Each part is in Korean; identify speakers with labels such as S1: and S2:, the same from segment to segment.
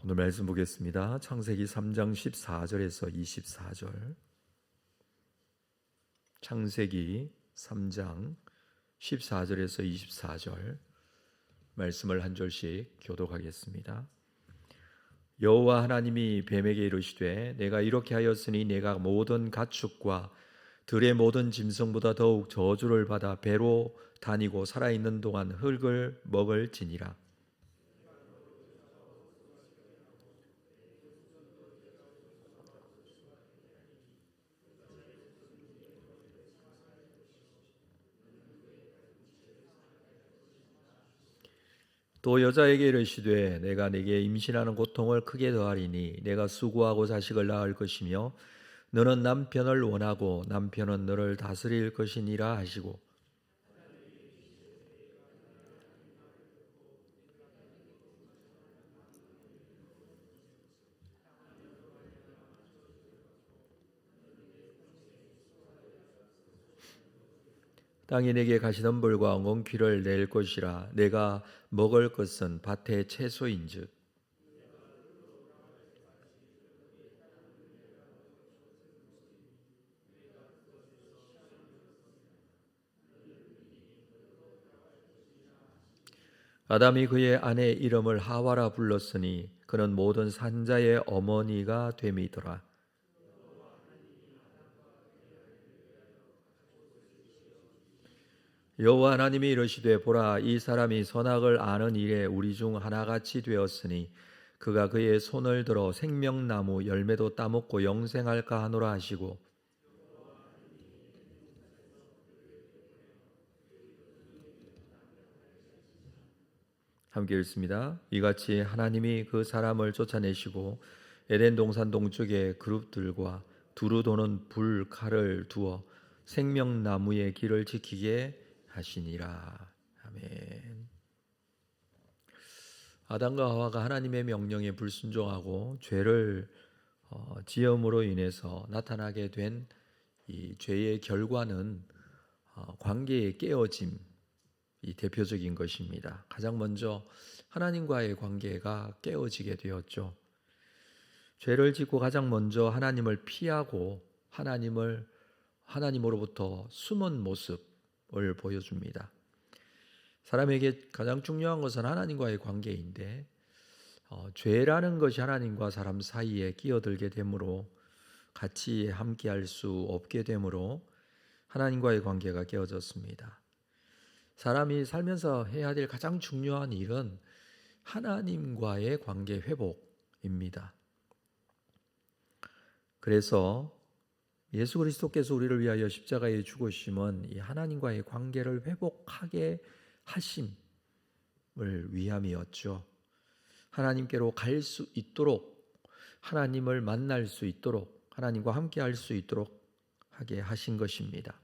S1: 오늘 말씀 보겠습니다. 창세기 3장 14절에서 24절. 창세기 3장 14절에서 24절 말씀을 한 절씩 교독하겠습니다. 여호와 하나님이 뱀에게 이르시되 내가 이렇게 하였으니 내가 모든 가축과 들의 모든 짐승보다 더욱 저주를 받아 배로 다니고 살아있는 동안 흙을 먹을지니라. 또 여자에게 이르시되 내가 네게 임신하는 고통을 크게 더하리니 내가 수고하고 자식을 낳을 것이며 너는 남편을 원하고 남편은 너를 다스릴 것이니라 하시고, 땅이 내게 가시덤불과 엉겅퀴를 낼 것이라. 내가 먹을 것은 밭의 채소인즉 아담이 그의 아내 이름을 하와라 불렀으니 그는 모든 산자의 어머니가 됨이더라. 여호와 하나님이 이르시되 보라, 이 사람이 선악을 아는 일에 우리 중 하나같이 되었으니 그가 그의 손을 들어 생명나무 열매도 따먹고 영생할까 하노라 하시고, 함께 읽습니다. 이같이 하나님이 그 사람을 쫓아내시고 에덴 동산 동쪽에 그룹들과 두루 도는 불 칼을 두어 생명나무의 길을 지키게 하시니라. 아멘. 아담과 하와가 하나님의 명령에 불순종하고 죄를 지음으로 인해서 나타나게 된 이 죄의 결과는 관계의 깨어짐이 대표적인 것입니다. 가장 먼저 하나님과의 관계가 깨어지게 되었죠. 죄를 짓고 가장 먼저 하나님을 피하고 하나님으로부터 숨은 모습을 보여줍니다. 사람에게 가장 중요한 것은 하나님과의 관계인데 죄라는 것이 하나님과 사람 사이에 끼어들게 되므로 같이 함께할 수 없게 되므로 하나님과의 관계가 깨어졌습니다. 사람이 살면서 해야 될 가장 중요한 일은 하나님과의 관계 회복입니다. 그래서 예수 그리스도께서 우리를 위하여 십자가에 죽으심은 이 하나님과의 관계를 회복하게 하심을 위함이었죠. 하나님께로 갈 수 있도록, 하나님을 만날 수 있도록, 하나님과 함께 할 수 있도록 하게 하신 것입니다.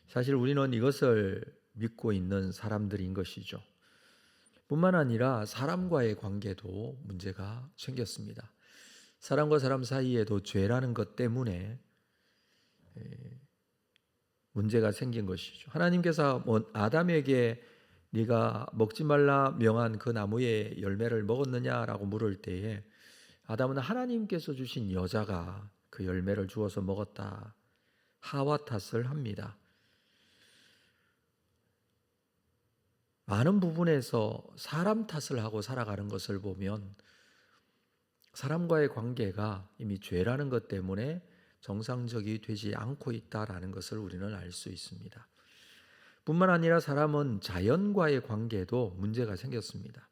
S1: 사실 우리는 이것을 믿고 있는 사람들인 것이죠. 뿐만 아니라 사람과의 관계도 문제가 생겼습니다. 사람과 사람 사이에도 죄라는 것 때문에 문제가 생긴 것이죠. 하나님께서 아담에게 네가 먹지 말라 명한 그 나무의 열매를 먹었느냐라고 물을 때에 아담은 하나님께서 주신 여자가 그 열매를 주어서 먹었다, 하와 탓을 합니다. 많은 부분에서 사람 탓을 하고 살아가는 것을 보면 사람과의 관계가 이미 죄라는 것 때문에 정상적이 되지 않고 있다라는 것을 우리는 알 수 있습니다. 뿐만 아니라 사람은 자연과의 관계도 문제가 생겼습니다.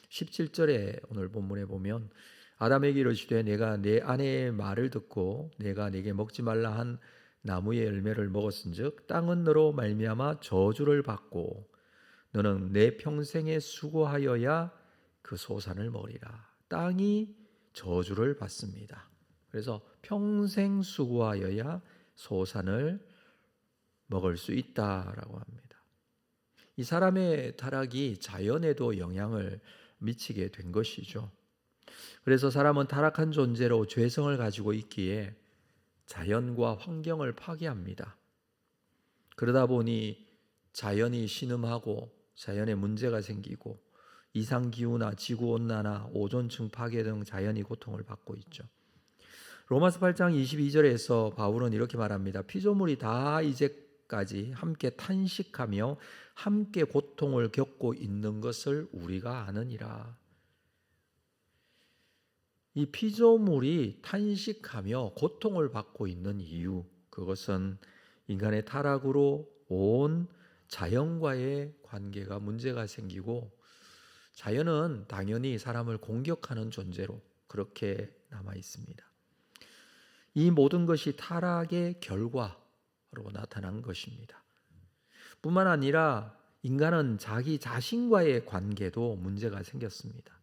S1: 17절에 오늘 본문에 보면 아담에게 이르시되 내가 내 아내의 말을 듣고 내가 내게 먹지 말라 한 나무의 열매를 먹었은즉 땅은 너로 말미암아 저주를 받고 너는 내 평생에 수고하여야 그 소산을 먹으리라. 땅이 저주를 받습니다. 그래서 평생 수고하여야 소산을 먹을 수 있다라고 합니다. 이 사람의 타락이 자연에도 영향을 미치게 된 것이죠. 그래서 사람은 타락한 존재로 죄성을 가지고 있기에 자연과 환경을 파괴합니다. 그러다 보니 자연이 신음하고 자연에 문제가 생기고 이상기후나 지구온난화, 오존층 파괴 등 자연이 고통을 받고 있죠. 로마서 8장 22절에서 바울은 이렇게 말합니다. 피조물이 다 이제까지 함께 탄식하며 함께 고통을 겪고 있는 것을 우리가 아느니라. 이 피조물이 탄식하며 고통을 받고 있는 이유, 그것은 인간의 타락으로 온 자연과의 관계가 문제가 생기고, 자연은 당연히 사람을 공격하는 존재로 그렇게 남아 있습니다. 이 모든 것이 타락의 결과로 나타난 것입니다. 뿐만 아니라 인간은 자기 자신과의 관계도 문제가 생겼습니다.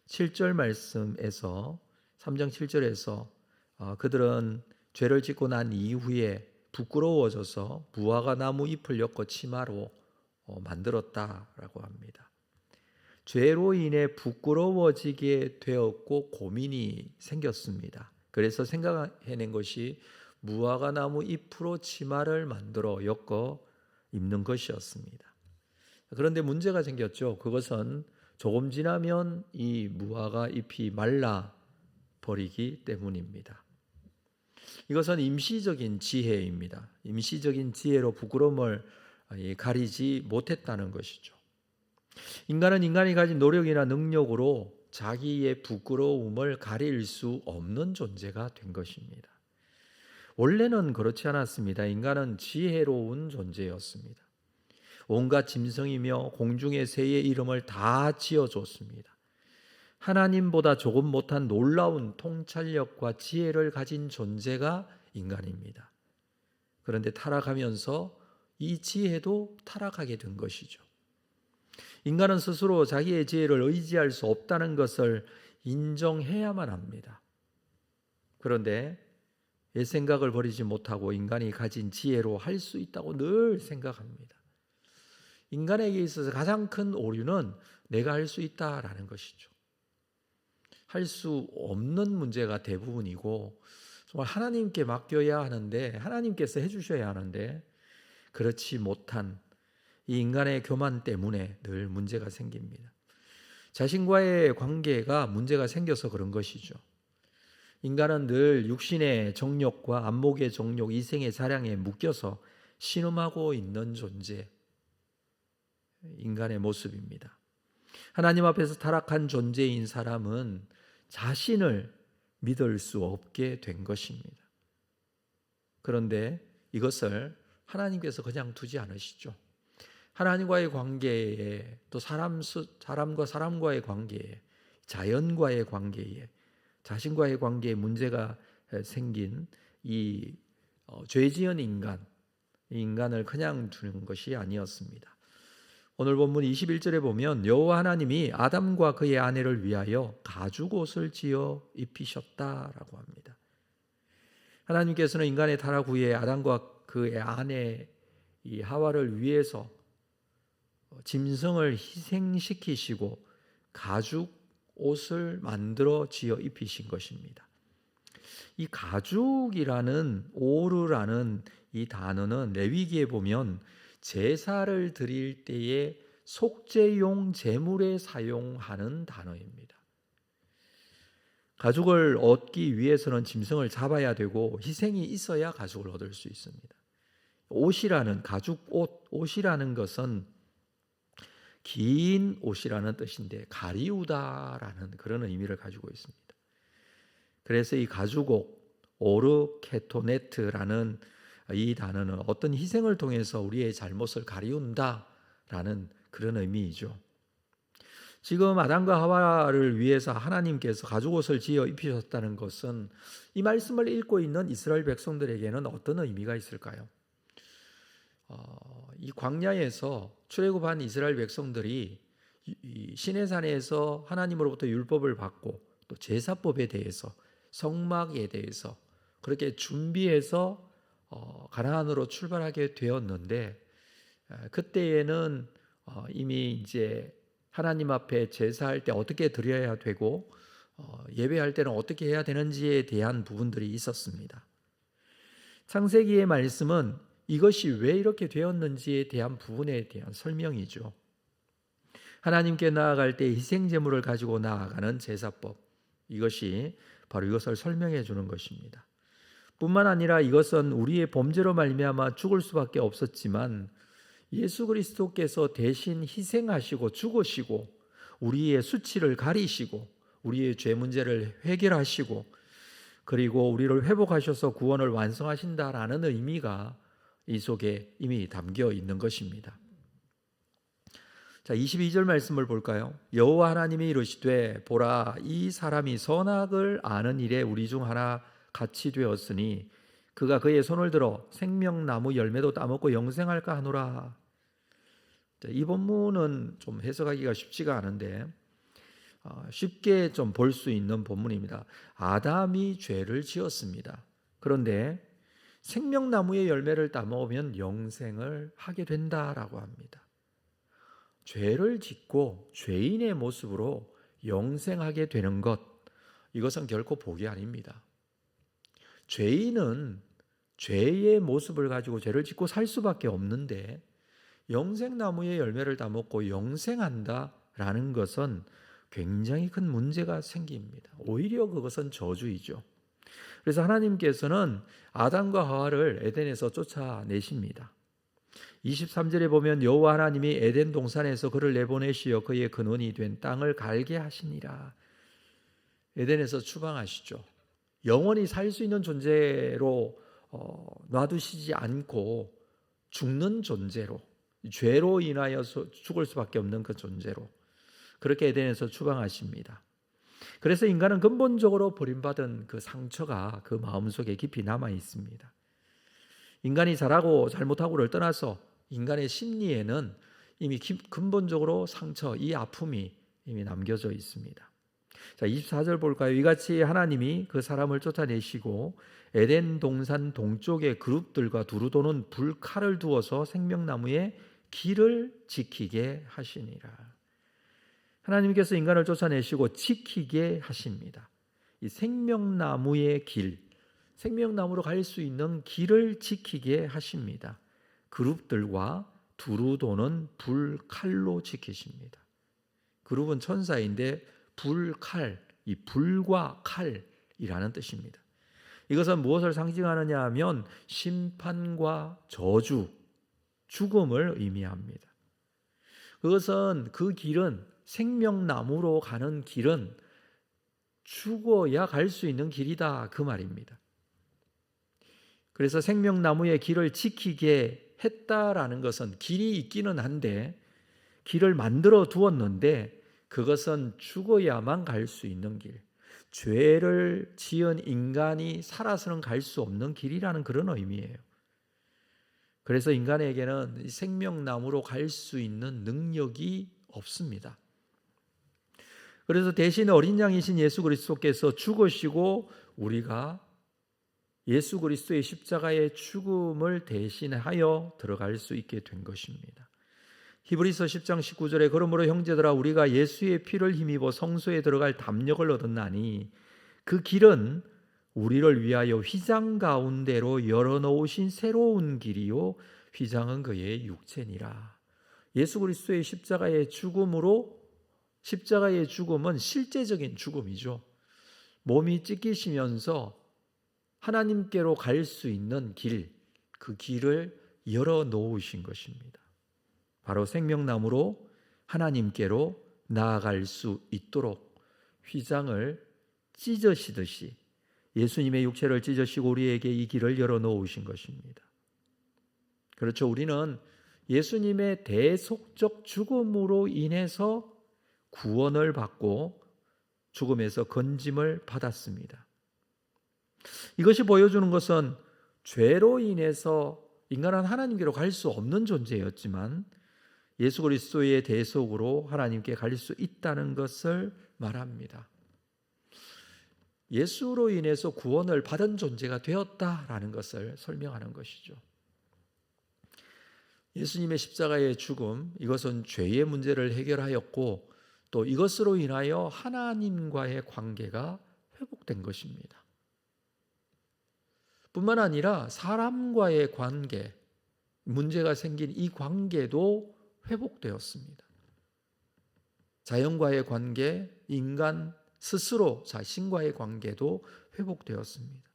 S1: 7절 말씀에서 3장 7절에서 그들은 죄를 짓고 난 이후에 부끄러워져서 무화과 나무 잎을 엮어 치마로 만들었다라고 합니다. 죄로 인해 부끄러워지게 되었고 고민이 생겼습니다. 그래서 생각해낸 것이 무화과 나무 잎으로 치마를 만들어 엮어 입는 것이었습니다. 그런데 문제가 생겼죠. 그것은 조금 지나면 이 무화과 잎이 말라 버리기 때문입니다. 이것은 임시적인 지혜입니다. 임시적인 지혜로 부끄러움을 가리지 못했다는 것이죠. 인간은 인간이 가진 노력이나 능력으로 자기의 부끄러움을 가릴 수 없는 존재가 된 것입니다. 원래는 그렇지 않았습니다. 인간은 지혜로운 존재였습니다. 온갖 짐승이며 공중의 새의 이름을 다 지어줬습니다. 하나님보다 조금 못한 놀라운 통찰력과 지혜를 가진 존재가 인간입니다. 그런데 타락하면서 이 지혜도 타락하게 된 것이죠. 인간은 스스로 자기의 지혜를 의지할 수 없다는 것을 인정해야만 합니다. 그런데 옛 생각을 버리지 못하고 인간이 가진 지혜로 할 수 있다고 늘 생각합니다. 인간에게 있어서 가장 큰 오류는 내가 할 수 있다라는 것이죠. 할 수 없는 문제가 대부분이고, 정말 하나님께 맡겨야 하는데, 하나님께서 해주셔야 하는데 그렇지 못한 이 인간의 교만 때문에 늘 문제가 생깁니다. 자신과의 관계가 문제가 생겨서 그런 것이죠. 인간은 늘 육신의 정욕과 안목의 정욕, 이생의 사량에 묶여서 신음하고 있는 존재, 인간의 모습입니다. 하나님 앞에서 타락한 존재인 사람은 자신을 믿을 수 없게 된 것입니다. 그런데 이것을 하나님께서 그냥 두지 않으시죠. 하나님과의 관계에, 또 사람과 사람과의 관계에, 자연과의 관계에, 자신과의 관계에 문제가 생긴 이 죄지은 인간을 그냥 두는 것이 아니었습니다. 오늘 본문 21절에 보면 여호와 하나님이 아담과 그의 아내를 위하여 가죽옷을 지어 입히셨다라고 합니다. 하나님께서는 인간의 타락 후에 아담과 그의 아내 이 하와를 위해서 짐승을 희생시키시고 가죽옷을 만들어 지어 입히신 것입니다. 이 가죽이라는 오르라는 이 단어는 레위기에 보면 제사를 드릴 때에 속죄용 제물에 사용하는 단어입니다. 가죽을 얻기 위해서는 짐승을 잡아야 되고 희생이 있어야 가죽을 얻을 수 있습니다. 옷이라는 옷이라는 것은 긴 옷이라는 뜻인데 가리우다라는 그런 의미를 가지고 있습니다. 그래서 이 가죽옷, 오르케토네트라는 이 단어는 어떤 희생을 통해서 우리의 잘못을 가리운다라는 그런 의미이죠. 지금 아담과 하와를 위해서 하나님께서 가죽옷을 지어 입히셨다는 것은 이 말씀을 읽고 있는 이스라엘 백성들에게는 어떤 의미가 있을까요? 이 광야에서 출애굽한 이스라엘 백성들이 시내산에서 하나님으로부터 율법을 받고 또 제사법에 대해서, 성막에 대해서 그렇게 준비해서 가나안으로 출발하게 되었는데, 그때에는 이미 이제 하나님 앞에 제사할 때 어떻게 드려야 되고 예배할 때는 어떻게 해야 되는지에 대한 부분들이 있었습니다. 창세기의 말씀은 이것이 왜 이렇게 되었는지에 대한 부분에 대한 설명이죠. 하나님께 나아갈 때 희생 제물을 가지고 나아가는 제사법, 이것이 바로 이것을 설명해 주는 것입니다. 뿐만 아니라 이것은 우리의 범죄로 말미암아 죽을 수밖에 없었지만 예수 그리스도께서 대신 희생하시고 죽으시고 우리의 수치를 가리시고 우리의 죄 문제를 해결하시고 그리고 우리를 회복하셔서 구원을 완성하신다라는 의미가 이 속에 이미 담겨 있는 것입니다. 자, 22절 말씀을 볼까요? 여호와 하나님이 이르시되 보라, 이 사람이 선악을 아는 일에 우리 중 하나 같이 되었으니 그가 그의 손을 들어 생명나무 열매도 따먹고 영생할까 하노라. 자, 이 본문은 좀 해석하기가 쉽지가 않은데 쉽게 좀 볼 수 있는 본문입니다. 아담이 죄를 지었습니다. 그런데 생명나무의 열매를 따먹으면 영생을 하게 된다라고 합니다. 죄를 짓고 죄인의 모습으로 영생하게 되는 것, 이것은 결코 복이 아닙니다. 죄인은 죄의 모습을 가지고 죄를 짓고 살 수밖에 없는데 영생나무의 열매를 따먹고 영생한다라는 것은 굉장히 큰 문제가 생깁니다. 오히려 그것은 저주이죠. 그래서 하나님께서는 아담과 하와를 에덴에서 쫓아내십니다. 23절에 보면 여호와 하나님이 에덴 동산에서 그를 내보내시어 그의 근원이 된 땅을 갈게 하시니라. 에덴에서 추방하시죠. 영원히 살 수 있는 존재로 놔두시지 않고 죽는 존재로, 죄로 인하여 죽을 수밖에 없는 그 존재로 그렇게 에덴에서 추방하십니다. 그래서 인간은 근본적으로 버림받은 그 상처가 그 마음속에 깊이 남아 있습니다. 인간이 잘하고 잘못하고를 떠나서 인간의 심리에는 이미 근본적으로 상처, 이 아픔이 이미 남겨져 있습니다. 자, 24절 볼까요? 이같이 하나님이 그 사람을 쫓아내시고 에덴 동산 동쪽의 그룹들과 두루 도는 불칼을 두어서 생명나무의 길을 지키게 하시니라. 하나님께서 인간을 쫓아내시고 지키게 하십니다. 이 생명나무의 길, 생명나무로 갈 수 있는 길을 지키게 하십니다. 그룹들과 두루 도는 불칼로 지키십니다. 그룹은 천사인데 불칼, 이 불과 칼이라는 뜻입니다. 이것은 무엇을 상징하느냐 하면 심판과 저주, 죽음을 의미합니다. 그것은 그 길은 생명나무로 가는 길은 죽어야 갈 수 있는 길이다, 그 말입니다. 그래서 생명나무의 길을 지키게 했다라는 것은 길이 있기는 한데 길을 만들어 두었는데 그것은 죽어야만 갈 수 있는 길, 죄를 지은 인간이 살아서는 갈 수 없는 길이라는 그런 의미예요. 그래서 인간에게는 생명나무로 갈 수 있는 능력이 없습니다. 그래서 대신 어린 양이신 예수 그리스도께서 죽으시고 우리가 예수 그리스도의 십자가의 죽음을 대신하여 들어갈 수 있게 된 것입니다. 히브리서 10장 19절에 그러므로 형제들아 우리가 예수의 피를 힘입어 성소에 들어갈 담력을 얻었나니 그 길은 우리를 위하여 휘장 가운데로 열어놓으신 새로운 길이요 휘장은 그의 육체니라. 예수 그리스도의 십자가의 죽음으로, 십자가의 죽음은 실제적인 죽음이죠. 몸이 찢기시면서 하나님께로 갈 수 있는 길, 그 길을 열어놓으신 것입니다. 바로 생명나무로 하나님께로 나아갈 수 있도록 휘장을 찢으시듯이 예수님의 육체를 찢으시고 우리에게 이 길을 열어놓으신 것입니다. 그렇죠. 우리는 예수님의 대속적 죽음으로 인해서 구원을 받고 죽음에서 건짐을 받았습니다. 이것이 보여주는 것은 죄로 인해서 인간은 하나님께로 갈 수 없는 존재였지만 예수 그리스도의 대속으로 하나님께 갈 수 있다는 것을 말합니다. 예수로 인해서 구원을 받은 존재가 되었다라는 것을 설명하는 것이죠. 예수님의 십자가의 죽음, 이것은 죄의 문제를 해결하였고 또 이것으로 인하여 하나님과의 관계가 회복된 것입니다. 뿐만 아니라 사람과의 관계, 문제가 생긴 이 관계도 회복되었습니다. 자연과의 관계, 인간 스스로 자신과의 관계도 회복되었습니다.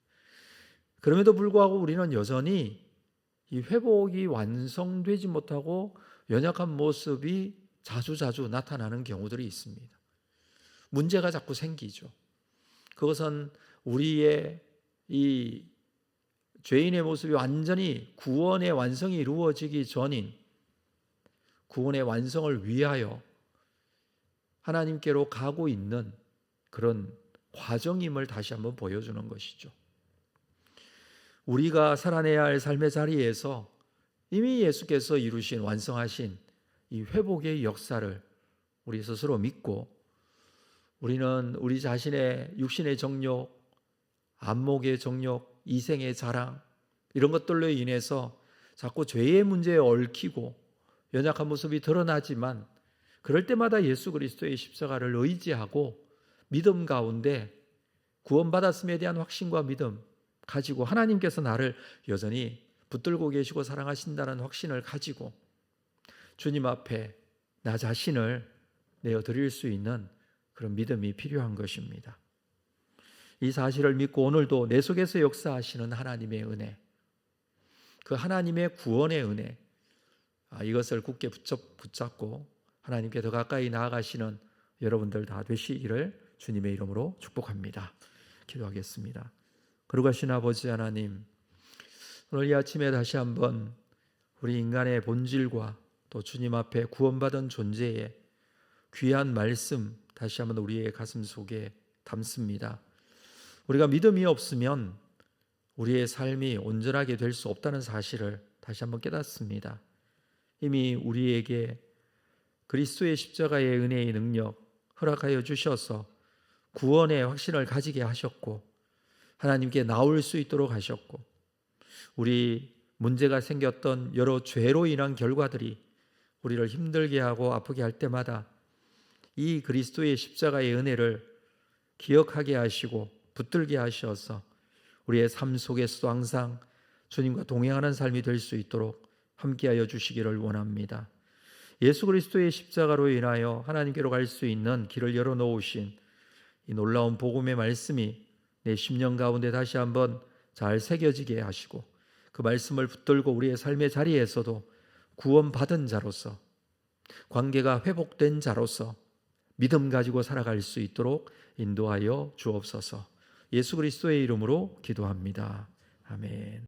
S1: 그럼에도 불구하고 우리는 여전히 이 회복이 완성되지 못하고 연약한 모습이 자주자주 나타나는 경우들이 있습니다. 문제가 자꾸 생기죠. 그것은 우리의 이 죄인의 모습이 완전히 구원의 완성이 이루어지기 전인 구원의 완성을 위하여 하나님께로 가고 있는 그런 과정임을 다시 한번 보여주는 것이죠. 우리가 살아내야 할 삶의 자리에서 이미 예수께서 이루신 완성하신 이 회복의 역사를 우리 스스로 믿고 우리는 우리 자신의 육신의 정욕, 안목의 정욕, 이생의 자랑 이런 것들로 인해서 자꾸 죄의 문제에 얽히고 연약한 모습이 드러나지만 그럴 때마다 예수 그리스도의 십자가를 의지하고 믿음 가운데 구원받았음에 대한 확신과 믿음 가지고 하나님께서 나를 여전히 붙들고 계시고 사랑하신다는 확신을 가지고 주님 앞에 나 자신을 내어드릴 수 있는 그런 믿음이 필요한 것입니다. 이 사실을 믿고 오늘도 내 속에서 역사하시는 하나님의 은혜, 그 하나님의 구원의 은혜, 이것을 굳게 붙잡고 하나님께 더 가까이 나아가시는 여러분들 다 되시기를 주님의 이름으로 축복합니다. 기도하겠습니다. 거룩하신 아버지 하나님, 오늘 이 아침에 다시 한번 우리 인간의 본질과 또 주님 앞에 구원받은 존재의 귀한 말씀 다시 한번 우리의 가슴 속에 담습니다. 우리가 믿음이 없으면 우리의 삶이 온전하게 될 수 없다는 사실을 다시 한번 깨닫습니다. 이미 우리에게 그리스도의 십자가의 은혜의 능력 허락하여 주셔서 구원의 확신을 가지게 하셨고 하나님께 나올 수 있도록 하셨고 우리 문제가 생겼던 여러 죄로 인한 결과들이 우리를 힘들게 하고 아프게 할 때마다 이 그리스도의 십자가의 은혜를 기억하게 하시고 붙들게 하셔서 우리의 삶 속에서도 항상 주님과 동행하는 삶이 될 수 있도록 함께하여 주시기를 원합니다. 예수 그리스도의 십자가로 인하여 하나님께로 갈 수 있는 길을 열어놓으신 이 놀라운 복음의 말씀이 내 심령 가운데 다시 한번 잘 새겨지게 하시고 그 말씀을 붙들고 우리의 삶의 자리에서도 구원받은 자로서 관계가 회복된 자로서 믿음 가지고 살아갈 수 있도록 인도하여 주옵소서. 예수 그리스도의 이름으로 기도합니다. 아멘.